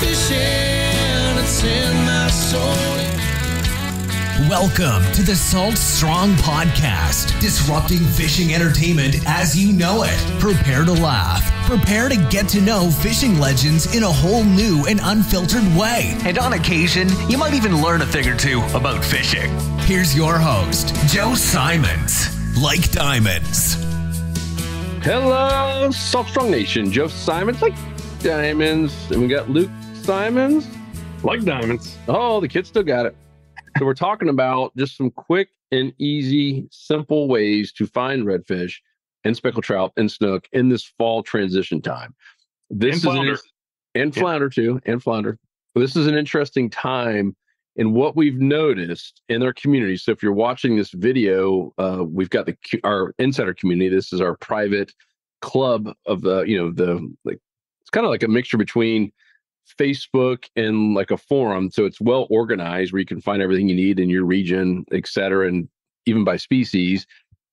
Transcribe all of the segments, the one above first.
fishing, it's in my soul. Welcome to the Salt Strong Podcast, disrupting fishing entertainment as you know it. Prepare to laugh. Prepare to get to know fishing legends in a whole new and unfiltered way. And on occasion, you might even learn a thing or two about fishing. Here's your host, Joe Simons. Like diamonds. Hello, Salt Strong Nation. Joe Simons, like diamonds. And we got Luke Simons. Like diamonds. Oh, the kids still got it. So we're talking about just some quick and easy, simple ways to find redfish and speckled trout and snook in this fall transition time. This and flounder too, and flounder. This is an interesting time in what we've noticed in our community. So if you're watching this video, we've got our insider community. This is our private club of it's kind of like a mixture between Facebook and like a forum. So it's well organized where you can find everything you need in your region, et cetera, and even by species.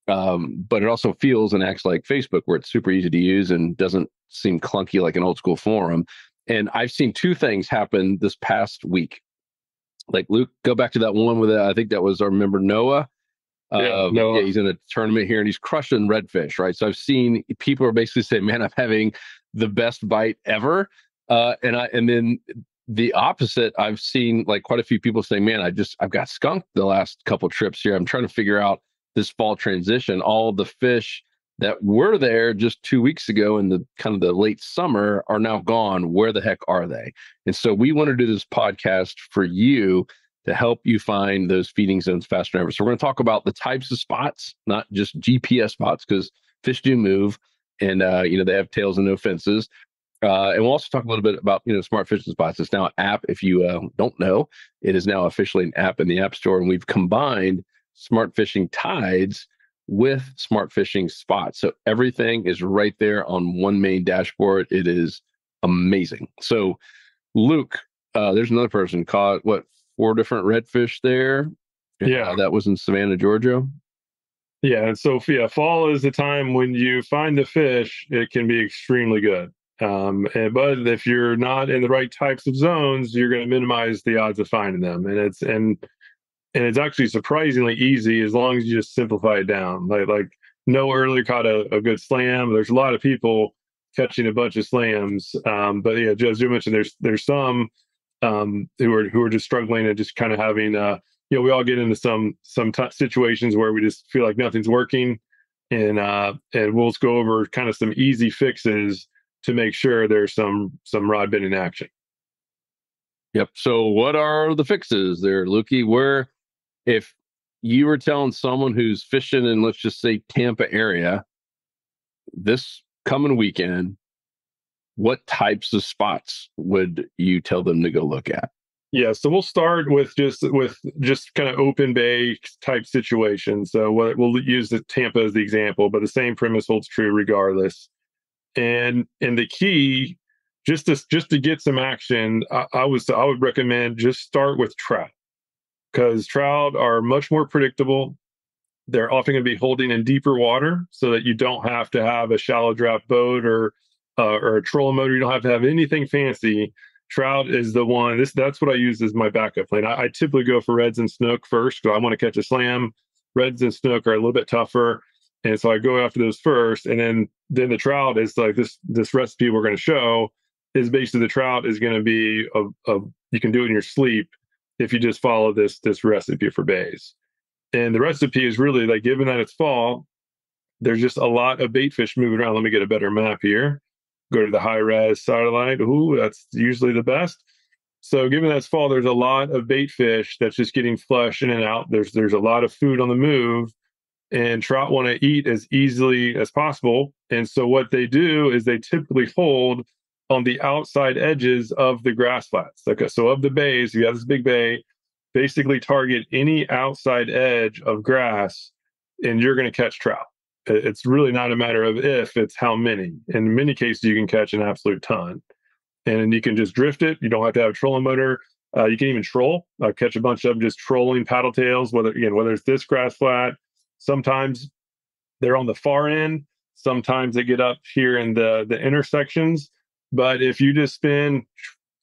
But it also feels and acts like Facebook, where it's super easy to use and doesn't seem clunky like an old school forum. And I've seen two things happen this past week. Like Luke, go back to that one with I think that was our member Noah. Noah. Yeah, he's in a tournament here and he's crushing redfish, right? So I've seen people are basically saying, "Man, I'm having the best bite ever." And then the opposite, I've seen like quite a few people saying, "Man, I've got skunked the last couple trips here. I'm trying to figure out this fall transition. All the fish that were there just 2 weeks ago in the kind of the late summer are now gone. Where the heck are they?" And so we want to do this podcast for you to help you find those feeding zones faster than ever. So we're going to talk about the types of spots, not just GPS spots, because fish do move and, they have tails and no fences. And we'll also talk a little bit about, smart fishing spots. It's now an app. If you don't know, it is now officially an app in the App Store. And we've combined smart fishing tides with smart fishing spots. So everything is right there on one main dashboard. It is amazing. So Luke, there's another person caught, 4 different redfish there? Yeah. That was in Savannah, Georgia. Yeah. And so, fall is the time when you find the fish, it can be extremely good. But if you're not in the right types of zones, you're going to minimize the odds of finding them. And it's actually surprisingly easy as long as you just simplify it down. Like Noah earlier caught a good slam. There's a lot of people catching a bunch of slams. But yeah, as you mentioned, there's some who are just struggling and just kind of having we all get into some situations where we just feel like nothing's working, and we'll just go over kind of some easy fixes to make sure there's some rod bending action. Yep. So what are the fixes there, Lukey? Where, if you were telling someone who's fishing in, let's just say, Tampa area this coming weekend, what types of spots would you tell them to go look at? Yeah, so we'll start with just kind of open bay type situations. So we'll use the Tampa as the example, but the same premise holds true regardless. And the key, just to get some action, I would recommend just start with trout, because trout are much more predictable. They're often going to be holding in deeper water, so that you don't have to have a shallow draft boat or a trolling motor. You don't have to have anything fancy. Trout is the one. That's what I use as my backup plan. I typically go for reds and snook first because I want to catch a slam. Reds and snook are a little bit tougher, and so I go after those first. And then the trout is like this recipe we're going to show is basically the trout is going to be you can do it in your sleep if you just follow this recipe for bays. And the recipe is really like, given that it's fall, there's just a lot of bait fish moving around. Let me get a better map here. Go to the high res satellite. Ooh, that's usually the best. So given that it's fall, there's a lot of bait fish that's just getting flushed in and out. There's a lot of food on the move, and trout want to eat as easily as possible. And so what they do is they typically hold on the outside edges of the grass flats. Okay, so of the bays, you have this big bay, basically target any outside edge of grass, and you're going to catch trout. It's really not a matter of if, it's how many. In many cases, you can catch an absolute ton. And you can just drift it. You don't have to have a trolling motor. You can even troll. Catch a bunch of them just trolling paddle tails, whether it's this grass flat. Sometimes they're on the far end. Sometimes they get up here in the intersections. But if you just spend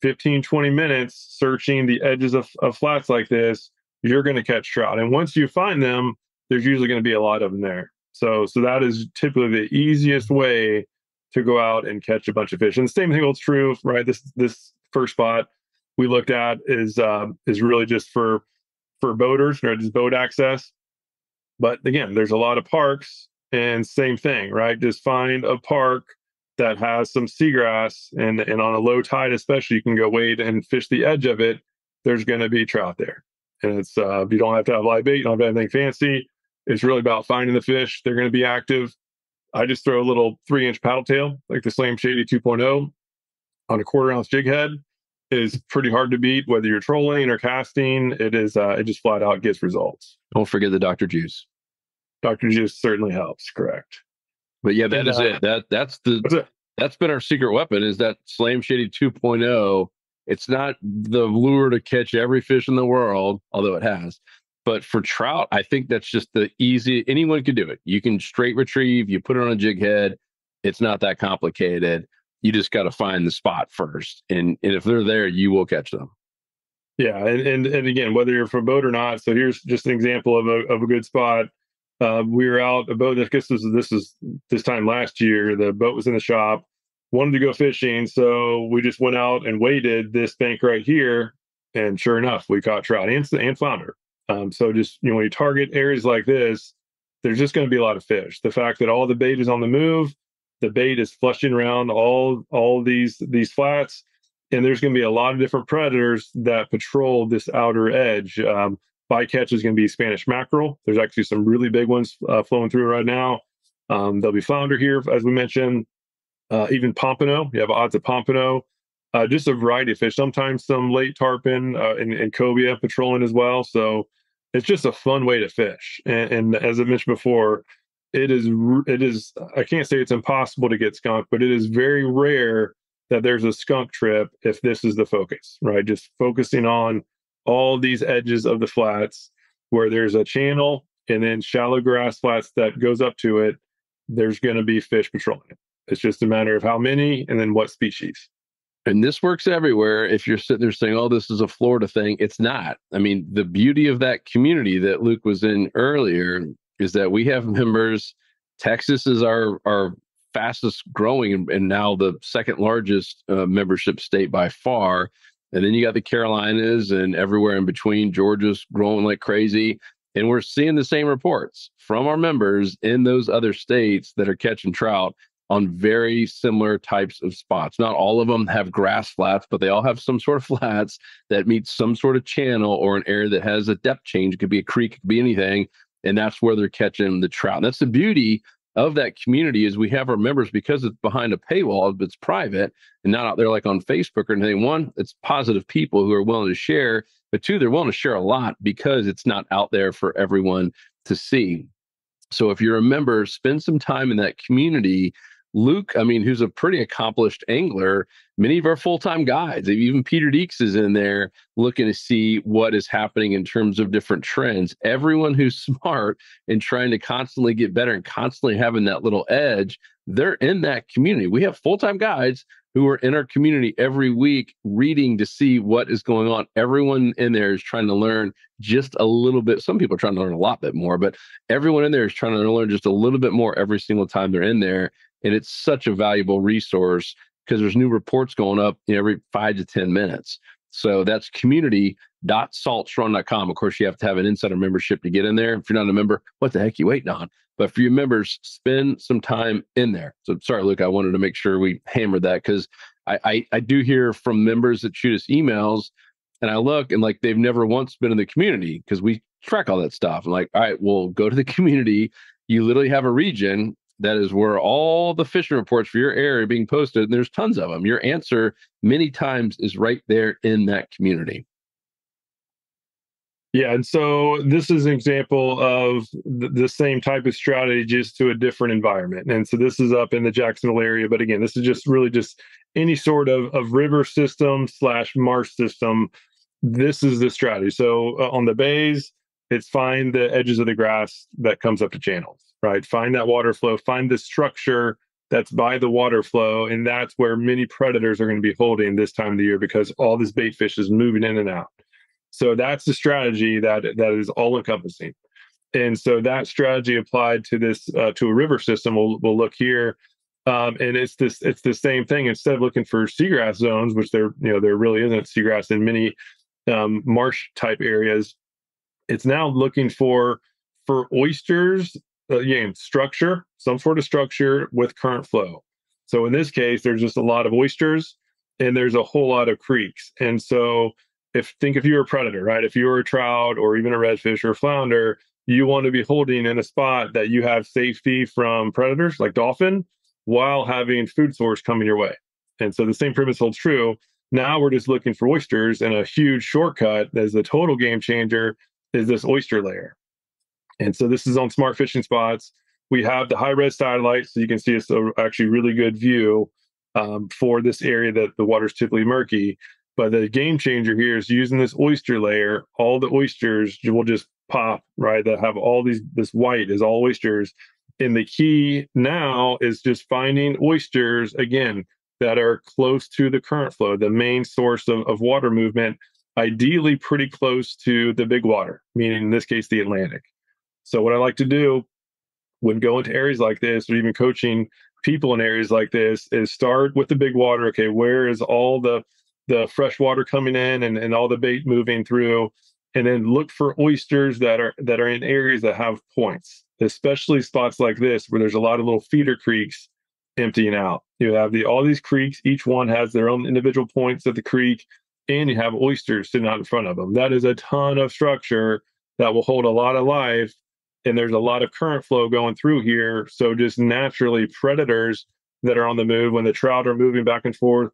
15, 20 minutes searching the edges of flats like this, you're going to catch trout. And once you find them, there's usually going to be a lot of them there. So that is typically the easiest way to go out and catch a bunch of fish. And the same thing holds true, right? This first spot we looked at is really just for boaters, or just boat access. But again, there's a lot of parks, and same thing, right? Just find a park that has some seagrass, and on a low tide especially, you can go wade and fish the edge of it. There's going to be trout there. And it's you don't have to have live bait, you don't have to have anything fancy. It's really about finding the fish. They're going to be active. I just throw a little 3-inch paddle tail, like the Slam Shady 2.0, on a 1/4-ounce jig head. Is pretty hard to beat, whether you're trolling or casting. It just flat out gets results. Don't forget the Dr. Juice. Dr. Juice certainly helps, correct. But yeah, that is it. That's been our secret weapon, is that Slam Shady 2.0. It's not the lure to catch every fish in the world, although it has. But for trout, I think that's just the easy. Anyone can do it. You can straight retrieve. You put it on a jig head. It's not that complicated. You just got to find the spot first, and if they're there, you will catch them. Yeah, and again, whether you're from a boat or not. So here's just an example of a good spot. We were out a boat. I guess this is this time last year. The boat was in the shop. Wanted to go fishing, so we just went out and waded this bank right here, and sure enough, we caught trout and flounder. So just, when you target areas like this, there's just going to be a lot of fish. The fact that all the bait is on the move, the bait is flushing around all these flats, and there's going to be a lot of different predators that patrol this outer edge. Bycatch is going to be Spanish mackerel. There's actually some really big ones flowing through right now. There'll be flounder here, as we mentioned. Even pompano. You have odds of pompano. Just a variety of fish. Sometimes some late tarpon and cobia patrolling as well. So it's just a fun way to fish. And as I mentioned before, it is. I can't say it's impossible to get skunk, but it is very rare that there's a skunk trip if this is the focus, right? Just focusing on all these edges of the flats where there's a channel and then shallow grass flats that goes up to it. There's going to be fish patrolling it. It's just a matter of how many and then what species. And this works everywhere. If you're sitting there saying, oh, this is a Florida thing, it's not. I mean, the beauty of that community that Luke was in earlier is that we have members. Texas is our fastest growing and now the second largest membership state by far. And then you got the Carolinas and everywhere in between. Georgia's growing like crazy. And we're seeing the same reports from our members in those other states that are catching trout on very similar types of spots. Not all of them have grass flats, but they all have some sort of flats that meet some sort of channel or an area that has a depth change. It could be a creek, it could be anything. And that's where they're catching the trout. And that's the beauty of that community, is we have our members, because it's behind a paywall, it's private and not out there like on Facebook or anything. One, it's positive people who are willing to share, but two, they're willing to share a lot because it's not out there for everyone to see. So if you're a member, spend some time in that community. Luke, who's a pretty accomplished angler, many of our full-time guides, even Peter Deeks is in there looking to see what is happening in terms of different trends. Everyone who's smart and trying to constantly get better and constantly having that little edge, they're in that community. We have full-time guides who are in our community every week reading to see what is going on. Everyone in there is trying to learn just a little bit. Some people are trying to learn a lot bit more, but everyone in there is trying to learn just a little bit more every single time they're in there. And it's such a valuable resource because there's new reports going up every 5 to 10 minutes. So that's community.saltstrong.com. Of course, you have to have an insider membership to get in there. If you're not a member, what the heck are you waiting on? But for your members, spend some time in there. So sorry, Luke, I wanted to make sure we hammered that because I do hear from members that shoot us emails, and I look and like they've never once been in the community because we track all that stuff. I'm like, all right, well, go to the community. You literally have a region that is where all the fishing reports for your area are being posted, and there's tons of them. Your answer many times is right there in that community. Yeah, and so this is an example of the same type of strategy, just to a different environment. And so this is up in the Jacksonville area, but again, this is just really just any sort of river system / marsh system. This is the strategy. So on the bays, it's find the edges of the grass that comes up to channels. Right. Find that water flow, find the structure that's by the water flow, and that's where many predators are going to be holding this time of the year because all this bait fish is moving in and out. So that's the strategy that is all encompassing. And so that strategy applied to this to a river system. We'll look here, and it's the same thing. Instead of looking for seagrass zones, which there really isn't seagrass in many marsh type areas, it's now looking for oysters, structure, some sort of structure with current flow. So in this case, there's just a lot of oysters and there's a whole lot of creeks. And so if you're a predator, right? If you're a trout or even a redfish or a flounder, you want to be holding in a spot that you have safety from predators like dolphin while having food source coming your way. And so the same premise holds true. Now we're just looking for oysters, and a huge shortcut as the total game changer is this oyster layer. And so this is on smart fishing spots. We have the high res satellite, so you can see it's actually really good view for this area that the water's typically murky. But the game changer here is using this oyster layer. All the oysters will just pop, right? That have all this white is all oysters. And the key now is just finding oysters, again, that are close to the current flow, the main source of water movement, ideally pretty close to the big water, meaning in this case, the Atlantic. So what I like to do when going to areas like this, or even coaching people in areas like this, is start with the big water. Okay, where is all the fresh water coming in and all the bait moving through? And then look for oysters that are in areas that have points, especially spots like this where there's a lot of little feeder creeks emptying out. You have all these creeks, each one has their own individual points at the creek, and you have oysters sitting out in front of them. That is a ton of structure that will hold a lot of life, and there's a lot of current flow going through here. So just naturally, predators that are on the move, when the trout are moving back and forth,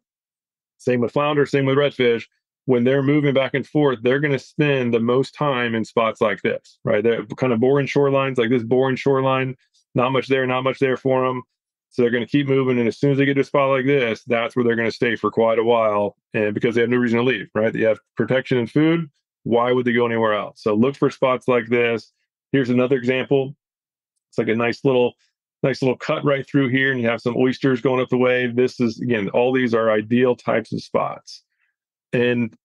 same with flounder, same with redfish, when they're moving back and forth, they're going to spend the most time in spots like this, right? They're kind of boring shorelines, like this boring shoreline, not much there for them. So they're going to keep moving. And as soon as they get to a spot like this, that's where they're going to stay for quite a while. And because they have no reason to leave, right? They have protection and food. Why would they go anywhere else? So look for spots like this. Here's another example. It's like a nice little cut right through here. And you have some oysters going up the way. This is, again, all these are ideal types of spots. And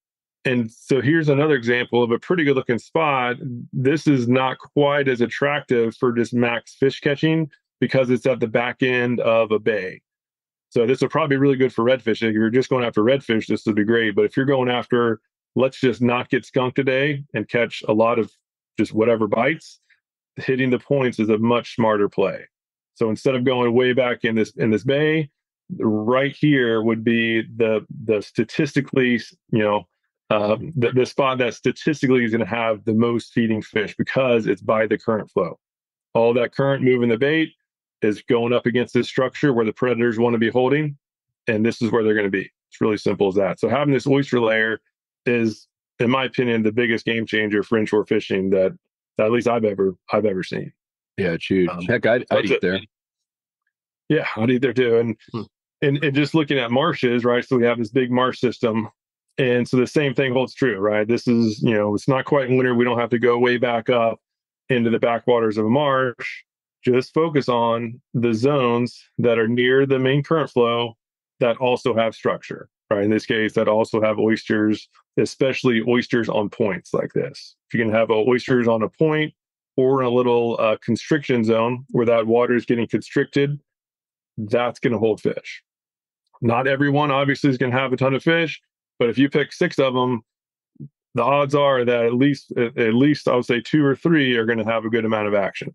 so here's another example of a pretty good looking spot. This is not quite as attractive for just max fish catching because it's at the back end of a bay. So this will probably be really good for redfish. If you're just going after redfish, this would be great. But if you're going after, let's just not get skunked today and catch a lot of just whatever bites, hitting the points is a much smarter play. So instead of going way back in this bay, right here would be the statistically, the spot that statistically is going to have the most feeding fish because it's by the current flow. All that current moving the bait is going up against this structure where the predators want to be holding, and this is where they're going to be. It's really simple as that. So having this oyster layer is, in my opinion, the biggest game changer for inshore fishing that at least I've ever seen. Yeah, it's huge. Heck, I'd eat there. Yeah, I'd eat there too. And just looking at marshes, right? So we have this big marsh system. And so the same thing holds true, right? This is, it's not quite winter. We don't have to go way back up into the backwaters of a marsh. Just focus on the zones that are near the main current flow that also have structure, right? In this case, that also have oysters, especially oysters on points like this. If you can have oysters on a point or in a little constriction zone where that water is getting constricted, that's going to hold fish. Not everyone obviously is going to have a ton of fish, but if you pick 6 of them, the odds are that at least I would say 2 or 3 are going to have a good amount of action.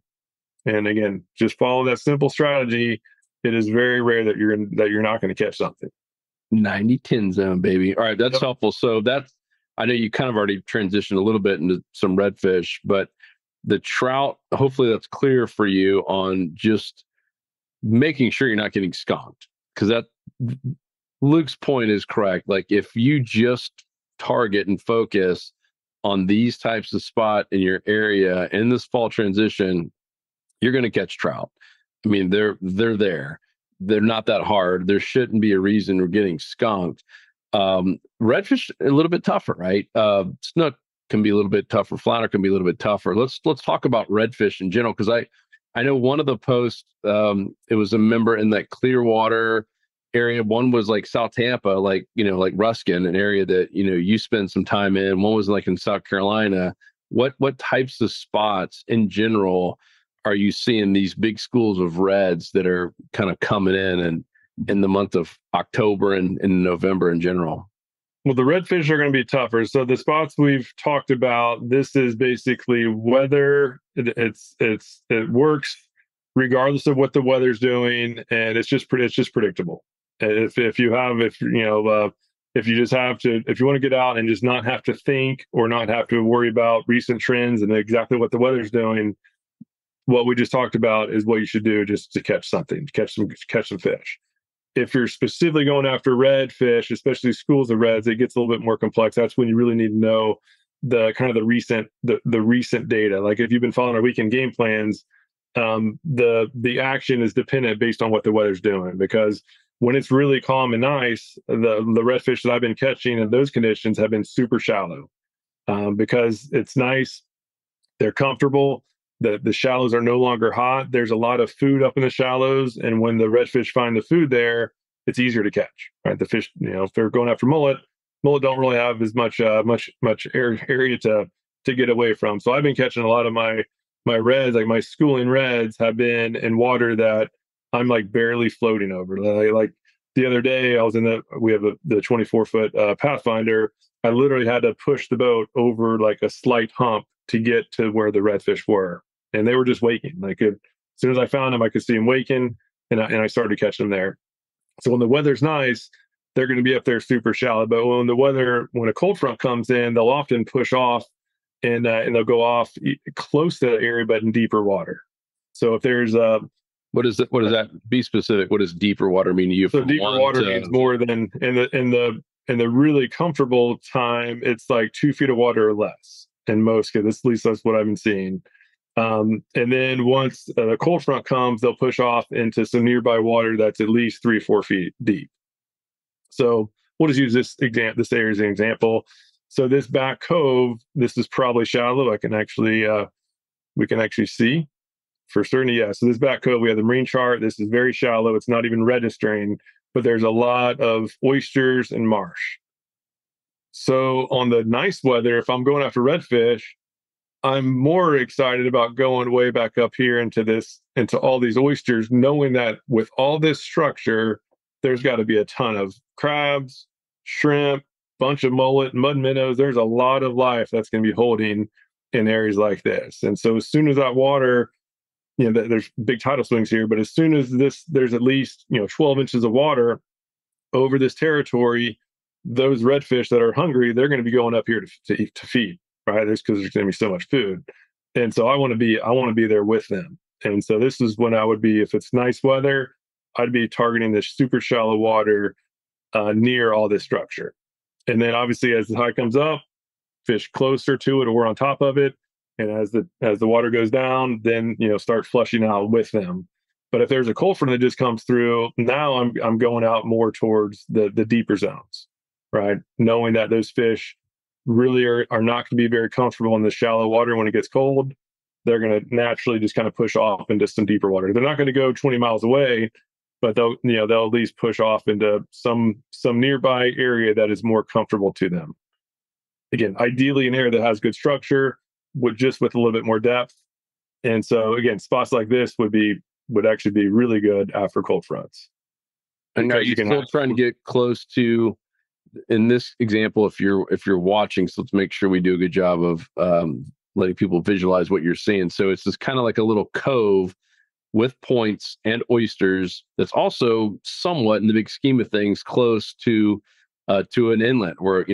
And again, just follow that simple strategy. It is very rare that you're not going to catch something. 90-10 zone, baby. All right, that's helpful. So I know you kind of already transitioned a little bit into some redfish, but the trout, hopefully that's clear for you on just making sure you're not getting skunked. Because that Luke's point is correct. Like if you just target and focus on these types of spot in your area in this fall transition, you're going to catch trout. I mean, they're there. They're not that hard. There shouldn't be a reason we're getting skunked. Redfish a little bit tougher, right? Snook can be a little bit tougher. Flounder can be a little bit tougher. Let's talk about redfish in general, because I I know one of the posts, it was a member in that Clearwater area. One was like South Tampa, like, like Ruskin, an area that, you spend some time in. One was like in South Carolina. What types of spots in general are you seeing these big schools of reds that are kind of coming in the month of October and in November in general? Well, the redfish are going to be tougher. So the spots we've talked about, this is basically weather. It works regardless of what the weather's doing, and it's just predictable. And if you want to get out and just not have to think or not have to worry about recent trends and exactly what the weather's doing, what we just talked about is what you should do just to catch some fish. If you're specifically going after redfish, especially schools of reds, it gets a little bit more complex. That's when you really need to know the kind of the recent data. Like if you've been following our weekend game plans, the action is dependent based on what the weather's doing. Because when it's really calm and nice, the redfish that I've been catching in those conditions have been super shallow, because it's nice, they're comfortable. The shallows are no longer hot. There's a lot of food up in the shallows, and when the redfish find the food there, it's easier to catch. Right, the fish, if they're going after mullet don't really have as much area to get away from. So I've been catching a lot of my reds, like my schooling reds, have been in water that I'm like barely floating over. Like the other day, we have the 24-foot Pathfinder. I literally had to push the boat over like a slight hump to get to where the redfish were. And they were just waking. Like as soon as I found them, I could see them waking, and I started catching them there. So when the weather's nice, they're going to be up there super shallow. But when a cold front comes in, they'll often push off, and they'll go off close to the area, but in deeper water. So if there's what does that, be specific? What does deeper water mean to you? So deeper water means more than in the really comfortable time. It's like 2 feet of water or less in most cases. At least that's what I've been seeing. And then once the cold front comes, they'll push off into some nearby water that's at least 3-4 feet deep. So we'll just use this area as an example. So this back cove, this is probably shallow. We can actually see for certain. Yeah. So this back cove, we have the marine chart. This is very shallow. It's not even registering, but there's a lot of oysters and marsh. So on the nice weather, if I'm going after redfish, I'm more excited about going way back up here into all these oysters, knowing that with all this structure, there's got to be a ton of crabs, shrimp, bunch of mullet, mud minnows. There's a lot of life that's going to be holding in areas like this. And so as soon as that water, there's big tidal swings here, but as soon as there's at least 12 inches of water over this territory, those redfish that are hungry, they're going to be going up here to feed. Right, because there's going to be so much food, and so I want to be there with them. And so this is when I would be, if it's nice weather, I'd be targeting this super shallow water near all this structure. And then obviously as the tide comes up, fish closer to it or on top of it, and as the water goes down, then start flushing out with them. But if there's a cold front that just comes through, now I'm going out more towards the deeper zones, right? Knowing that those fish really are not going to be very comfortable in the shallow water when it gets cold. They're going to naturally just kind of push off into some deeper water. They're not going to go 20 miles away, but they'll at least push off into some nearby area that is more comfortable to them. Again, ideally an area that has good structure, with a little bit more depth. And so again, spots like this would actually be really good after cold fronts. And are you still trying to get close to, in this example, if you're watching, so let's make sure we do a good job of letting people visualize what you're seeing. So it's just kind of like a little cove with points and oysters that's also somewhat, in the big scheme of things, close to an inlet where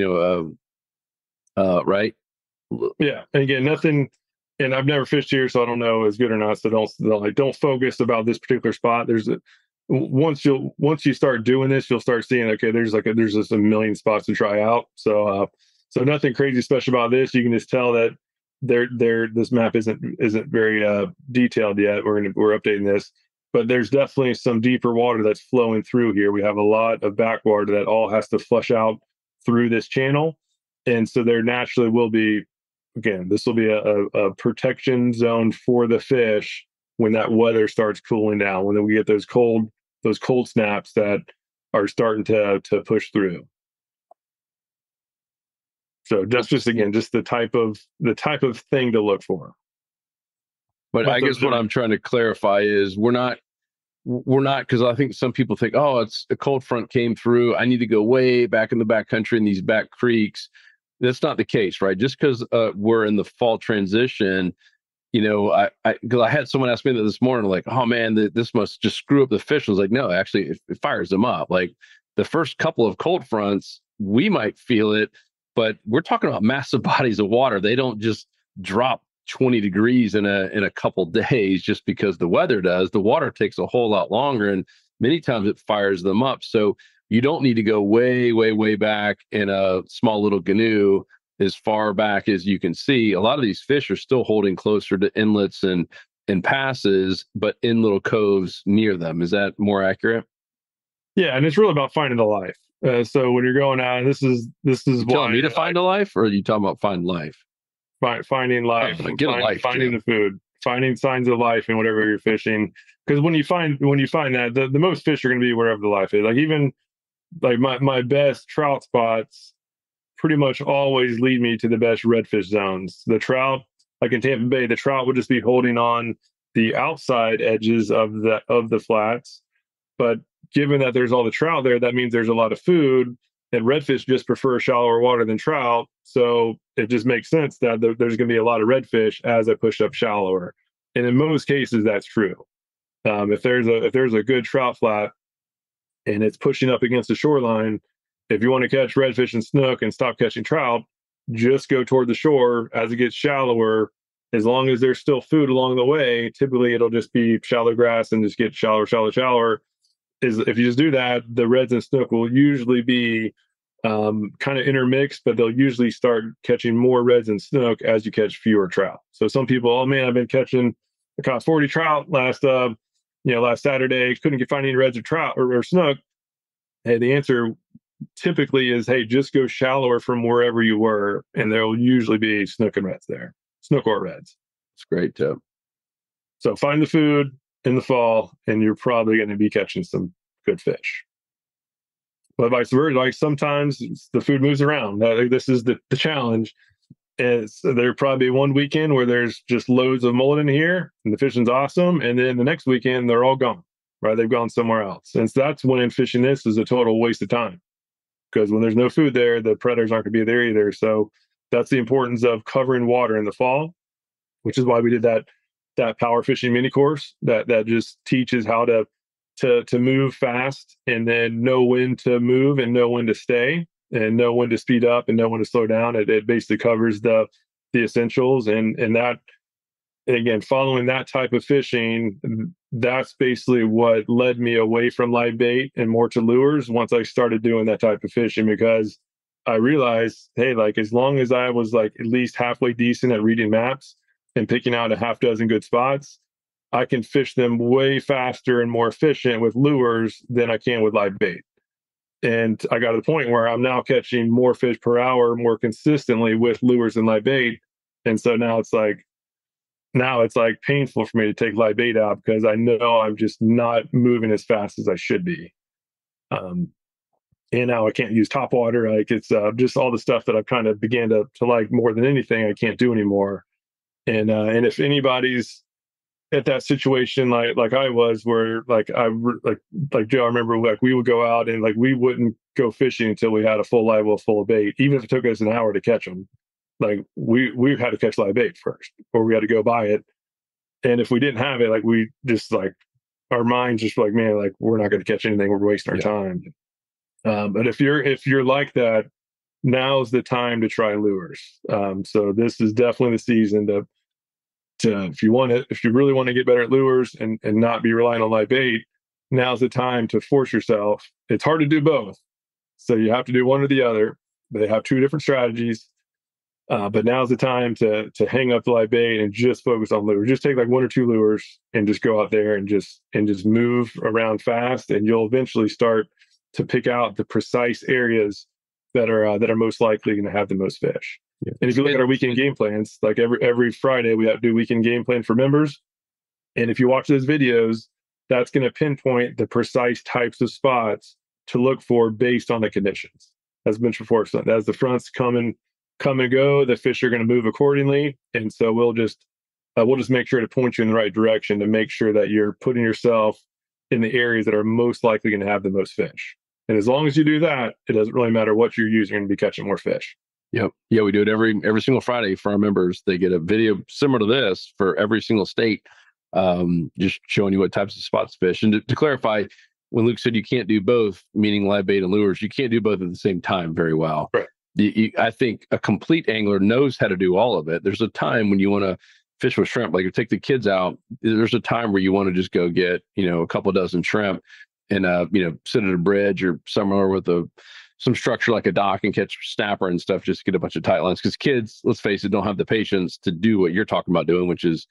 right. Yeah, and again, nothing. And I've never fished here, so I don't know is good or not. So don't focus about this particular spot. Once you start doing this, you'll start seeing, okay, there's just a million spots to try out. So nothing crazy special about this. You can just tell that this map isn't very detailed yet. We're updating this, but there's definitely some deeper water that's flowing through here. We have a lot of backwater that all has to flush out through this channel, and so there naturally will be, again, this will be a protection zone for the fish when that weather starts cooling down, when we get those cold snaps that are starting to push through. So just again, just the type of thing to look for. But I guess what I'm trying to clarify is we're not, because I think some people think, oh, it's a cold front came through, I need to go way back in the back country in these back creeks. That's not the case, right? Just because we're in the fall transition, because I had someone ask me that this morning, like, oh man, this must just screw up the fish. I was like, no, actually, it fires them up. Like the first couple of cold fronts, we might feel it, but we're talking about massive bodies of water. They don't just drop 20 degrees in a couple days just because the weather does. The water takes a whole lot longer, and many times it fires them up. So you don't need to go way, way, way back in a small little canoe as far back as you can see. A lot of these fish are still holding closer to inlets and passes, but in little coves near them. Is that more accurate? Yeah, and it's really about finding the life. So when you're going out, this is why telling me to find a life, or are you talking about find life? Finding life, finding the food, finding signs of life in whatever you're fishing. Because when you find that, the most fish are going to be wherever the life is. Like even like my best trout spots pretty much always lead me to the best redfish zones. The trout, like in Tampa Bay, the trout would just be holding on the outside edges of the flats. But given that there's all the trout there, that means there's a lot of food, and redfish just prefer shallower water than trout. So it just makes sense that there's going to be a lot of redfish as I push up shallower. And in most cases, that's true. If there's a good trout flat and it's pushing up against the shoreline, if you want to catch redfish and snook and stop catching trout, just go toward the shore as it gets shallower. As long as there's still food along the way, typically it'll just be shallow grass and just get shallower. If you just do that, the reds and snook will usually be kind of intermixed, but they'll usually start catching more reds and snook as you catch fewer trout. So some people, oh man, I caught 40 trout last Saturday, couldn't find any reds or trout or snook. Hey, the answer typically is, hey, just go shallower from wherever you were, and there will usually be snook and reds there, snook or reds. It's great tip. So find the food in the fall, and you're probably going to be catching some good fish. But vice versa, like sometimes the food moves around. This is the challenge. There'll probably be one weekend where there's just loads of mullet in here, and the fishing's awesome, and then the next weekend they're all gone. Right, they've gone somewhere else, and so that's when fishing this is a total waste of time. Because when there's no food there, the predators aren't going to be there either. So that's the importance of covering water in the fall, which is why we did that power fishing mini course that just teaches how to move fast and then know when to move and know when to stay and know when to speed up and know when to slow down. It basically covers the essentials and that. And again, following that type of fishing, that's basically what led me away from live bait and more to lures once I started doing that type of fishing, because I realized, hey, like as long as I was like at least halfway decent at reading maps and picking out a half dozen good spots, I can fish them way faster and more efficient with lures than I can with live bait. And I got to the point where I'm now catching more fish per hour more consistently with lures than live bait. And so now it's like painful for me to take live bait out because I know I'm just not moving as fast as I should be. And now I can't use top water. Like it's just all the stuff that I've kind of began to like more than anything, I can't do anymore. And if anybody's at that situation like I was, where like Joe, I remember like we would go out and like we wouldn't go fishing until we had a full live well full of bait, even if it took us an hour to catch them. Like we had to catch live bait first, or we had to go buy it. And if we didn't have it, like we just like our minds just like, man, like we're not going to catch anything. We're wasting our time. But if you're like that, now's the time to try lures. So this is definitely the season to if you really want to get better at lures and not be relying on live bait, now's the time to force yourself. It's hard to do both, so you have to do one or the other. They have two different strategies. But now's the time to hang up the live bait and just focus on lures. Just take like one or two lures and just go out there and just move around fast, and you'll eventually start to pick out the precise areas that are most likely going to have the most fish. Yeah. And if you look at our weekend game plans, like every Friday we have to do weekend game plan for members. And if you watch those videos, that's going to pinpoint the precise types of spots to look for based on the conditions. As mentioned before, so as the fronts come and go, the fish are going to move accordingly. And so we'll just make sure to point you in the right direction to make sure that you're putting yourself in the areas that are most likely going to have the most fish. And as long as you do that, it doesn't really matter what you're using, you're going to be catching more fish. Yep. Yeah, we do it every single Friday for our members. They get a video similar to this for every single state, just showing you what types of spots to fish. And to clarify, when Luke said you can't do both, meaning live bait and lures, you can't do both at the same time very well. Right. I think a complete angler knows how to do all of it. There's a time when you want to fish with shrimp, like you take the kids out, there's a time where you want to just go get, a couple dozen shrimp and, sit at a bridge or somewhere with some structure like a dock and catch snapper and stuff, just to get a bunch of tight lines. Because kids, let's face it, don't have the patience to do what you're talking about doing, which is,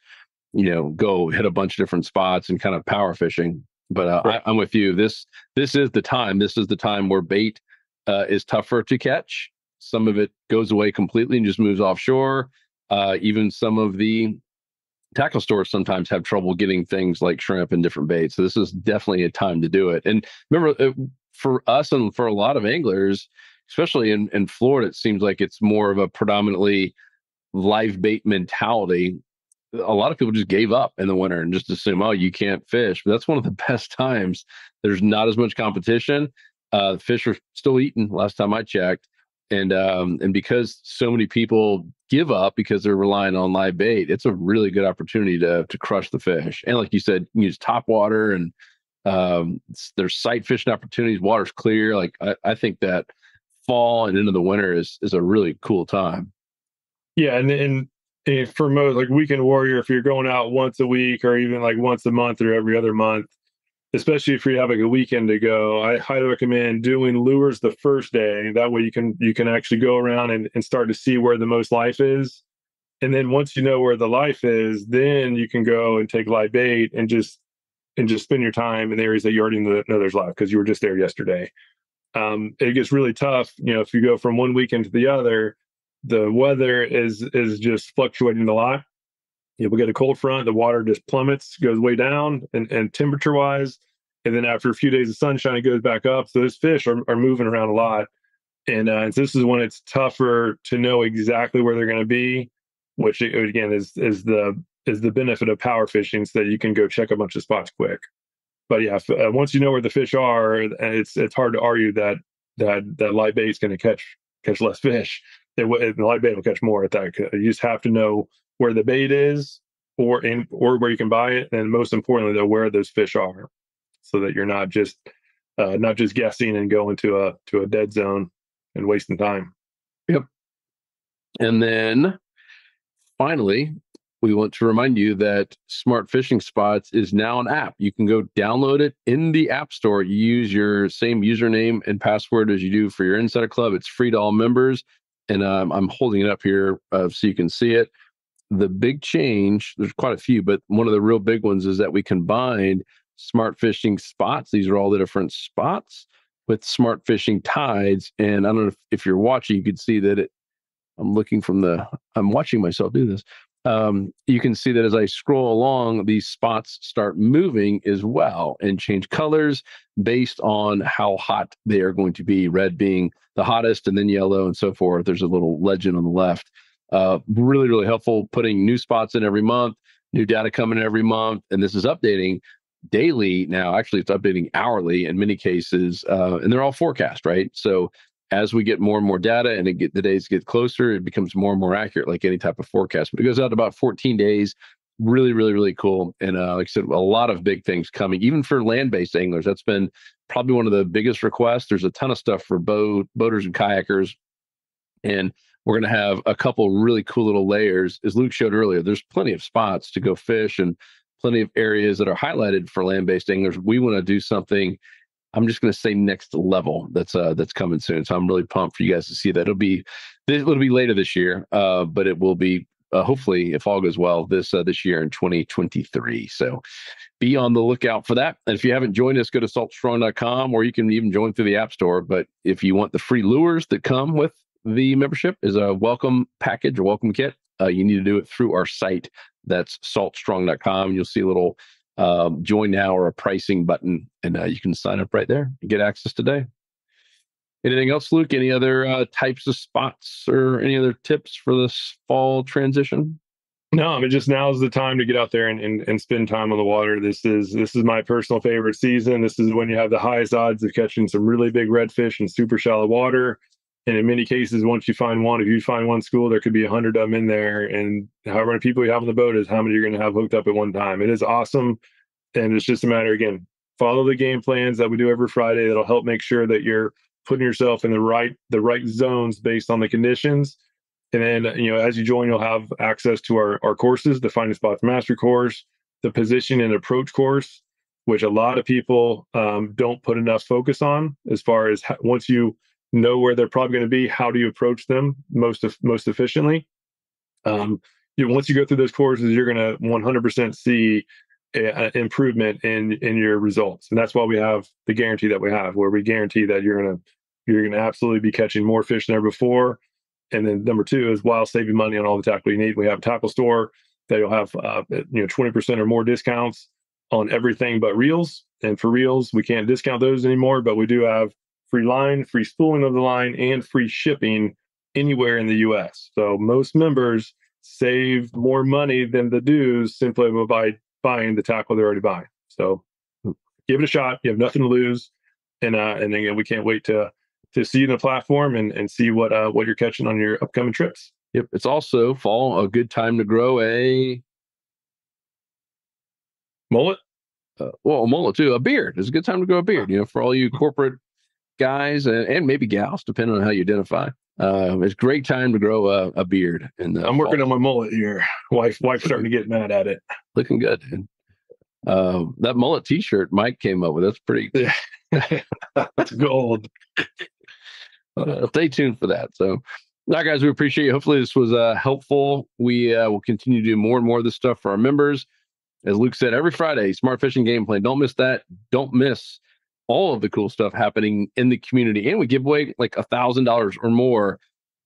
go hit a bunch of different spots and kind of power fishing. But right. I'm with you. This is the time. This is the time where bait is tougher to catch. Some of it goes away completely and just moves offshore. Even some of the tackle stores sometimes have trouble getting things like shrimp and different baits. So this is definitely a time to do it. And remember, for us and for a lot of anglers, especially in Florida, it seems like it's more of a predominantly live bait mentality. A lot of people just gave up in the winter and just assume, oh, you can't fish. But that's one of the best times. There's not as much competition. Fish are still eating last time I checked. And because so many people give up because they're relying on live bait, it's a really good opportunity to crush the fish. And like you said, use top water and there's sight fishing opportunities. Water's clear. Like I think that fall and into the winter is a really cool time. Yeah, and for most, like weekend warrior, if you're going out once a week or even like once a month or every other month, especially if you have like a weekend to go, I highly recommend doing lures the first day. That way you can actually go around and start to see where the most life is. And then once you know where the life is, then you can go and take live bait and just spend your time in areas that you already know there's life because you were just there yesterday. It gets really tough, if you go from one weekend to the other. The weather is just fluctuating a lot. We'll get a cold front, the water just plummets, goes way down and temperature wise. And then after a few days of sunshine, it goes back up. So those fish are moving around a lot. And so this is when it's tougher to know exactly where they're going to be, which again is the benefit of power fishing, so that you can go check a bunch of spots quick. But yeah, once you know where the fish are, it's hard to argue that live bait is going to catch less fish. The live bait will catch more at that. You just have to know where the bait is or where you can buy it. And most importantly, though, where those fish are, so that you're not just guessing and going to a dead zone and wasting time. Yep. And then finally, we want to remind you that Smart Fishing Spots is now an app. You can go download it in the App Store. You use your same username and password as you do for your Insider Club. It's free to all members. And I'm holding it up here so you can see it. The big change, there's quite a few, but one of the real big ones is that we combined Smart Fishing Spots. These are all the different spots with Smart Fishing Tides. And I don't know if you're watching, you could see that I'm watching myself do this. You can see that as I scroll along, these spots start moving as well and change colors based on how hot they are going to be, red being the hottest and then yellow and so forth. There's a little legend on the left. Really, really helpful, putting new spots in every month, new data coming in every month. And this is updating daily now. Actually, it's updating hourly in many cases. And they're all forecast, right? So as we get more and more data and the days get closer, it becomes more and more accurate, like any type of forecast. But it goes out to about 14 days. Really, really, really cool. And like I said, a lot of big things coming, even for land-based anglers. That's been probably one of the biggest requests. There's a ton of stuff for boaters and kayakers. And we're going to have a couple really cool little layers. As Luke showed earlier, there's plenty of spots to go fish and plenty of areas that are highlighted for land-based anglers. We want to do something, I'm just going to say next level, that's coming soon. So I'm really pumped for you guys to see that. It'll be later this year, but it will be hopefully, if all goes well, this year in 2023. So be on the lookout for that. And if you haven't joined us, go to saltstrong.com, or you can even join through the App Store. But if you want the free lures that come with the membership, is a welcome package, a welcome kit. You need to do it through our site, That's saltstrong.com. You'll see a little join now or a pricing button, and you can sign up right there and get access today. Anything else, Luke? Any other types of spots or any other tips for this fall transition? No, I mean, just now is the time to get out there and spend time on the water. This is my personal favorite season. This is when you have the highest odds of catching some really big redfish in super shallow water. And in many cases, once you find one, if you find one school, there could be 100 of them in there. And however many people you have on the boat is how many you're going to have hooked up at one time. It is awesome. And it's just a matter, again, follow the game plans that we do every Friday. That'll help make sure that you're putting yourself in the right zones based on the conditions. And then, as you join, you'll have access to our courses, the Finding Spots Master Course, the Position and Approach course, which a lot of people don't put enough focus on as far as once you know where they're probably going to be, how do you approach them most efficiently? Once you go through those courses, you're going to 100% see improvement in your results. And that's why we have the guarantee that we have, where we guarantee that you're going to absolutely be catching more fish than ever before. And then number two is, while saving money on all the tackle you need, we have a tackle store that you'll have 20% or more discounts on everything but reels. And for reels, we can't discount those anymore, but we do have free line, free spooling of the line, and free shipping anywhere in the US. So most members save more money than the dues simply by buying the tackle they're already buying. So give it a shot. You have nothing to lose. And again, we can't wait to see you on the platform and see what you're catching on your upcoming trips. Yep. It's also fall, a good time to grow a mullet. A mullet too. A beard. It's a good time to grow a beard, for all you corporate guys and maybe gals, depending on how you identify. It's a great time to grow a beard. And I'm working on my mullet here. Wife's starting to get mad at it. Looking good. And that mullet t-shirt Mike came up with, that's pretty. That's gold. Stay tuned for that. So, guys, we appreciate you. Hopefully this was helpful. We will continue to do more and more of this stuff for our members. As Luke said, every Friday, Smart Fishing Game Plan. Don't miss that. Don't miss all of the cool stuff happening in the community. And we give away like $1,000 or more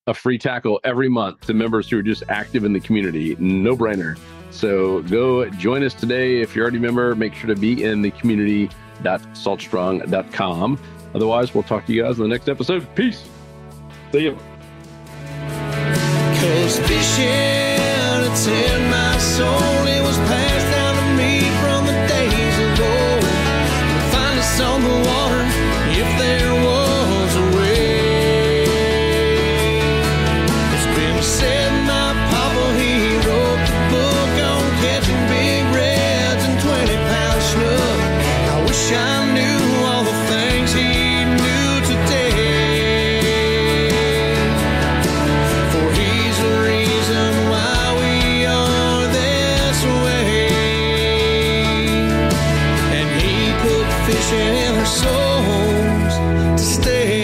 of free tackle every month to members who are just active in the community. No brainer. So go join us today. If you're already a member, make sure to be in the community.saltstrong.com. Otherwise, we'll talk to you guys in the next episode. Peace. See you. 'Cause fishing, it's in my soul. It was passed down to me from the days of old. To find us on the water, if there was a way. It's been said my papa, he wrote the book on catching big reds and 20-pound snook. I wish I knew all the things he knew today. For he's the reason why we are this way. And he put fishing in our souls to stay.